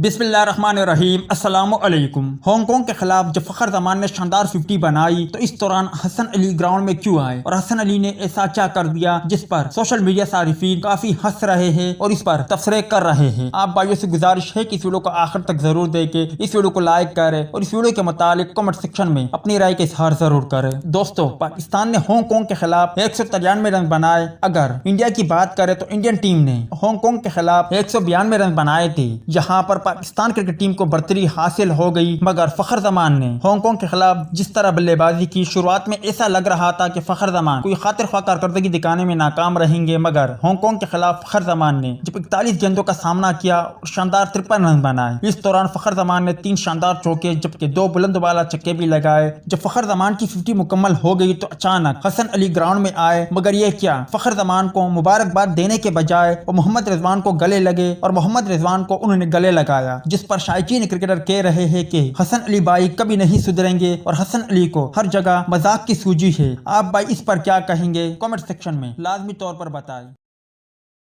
بسم اللہ الرحمن الرحیم۔ السلام علیکم۔ ہانگ کانگ کے خلاف جب فخر زمان نے شاندار 50 بنائی تو اس دوران حسن علی گراؤنڈ میں کیوں آئے اور حسن علی نے ایسا کیا کر دیا جس پر سوشل میڈیا صارفین کافی ہنس رہے ہیں اور اس پر تبصرے کر رہے ہیں۔ آپ بھائیوں سے گزارش ہے کہ اس ویڈیو کو آخر تک ضرور دیکھیں، اس ویڈیو کو لائک کریں اور اس ویڈیو کے متعلق کمنٹ سیکشن میں اپنی رائے کا اظہار ضرور کریں۔ دوستو، پاکستان نے ہانگ کانگ کے خلاف 193 رن بنائے۔ اگر انڈیا کی بات کریں تو انڈین ٹیم نے ہانگ کانگ کے خلاف 192 رن بنائے تھے، جہاں پر پاکستان کرکٹ ٹیم کو برتری حاصل ہو گئی۔ مگر فخر زمان نے ہانگ کانگ کے خلاف جس طرح بلے بازی کی، شروعات میں ایسا لگ رہا تھا کہ فخر زمان کوئی خاطر خواہ کارکردگی دکھانے میں ناکام رہیں گے، مگر ہانگ کانگ کے خلاف فخر زمان نے جب 41 گیندوں کا سامنا کیا اور شاندار 53 رن بنائے۔ اس دوران فخر زمان نے 3 شاندار چوکے جبکہ 2 بلند بالا چھکے بھی لگائے۔ جب فخر زمان کی 50 مکمل ہو گئی تو اچانک حسن علی گراؤنڈ میں آئے، مگر یہ کیا، فخر زمان کو مبارکباد دینے کے بجائے وہ محمد رضوان کو گلے لگے اور محمد رضوان کو انہوں نے گلے لگایا، جس پر شائقین کرکٹر کہہ رہے ہیں کہ حسن علی بھائی کبھی نہیں سدھریں گے اور حسن علی کو ہر جگہ مذاق کی سوجی ہے۔ آپ بھائی اس پر کیا کہیں گے؟ کمنٹ سیکشن میں لازمی طور پر بتائیں۔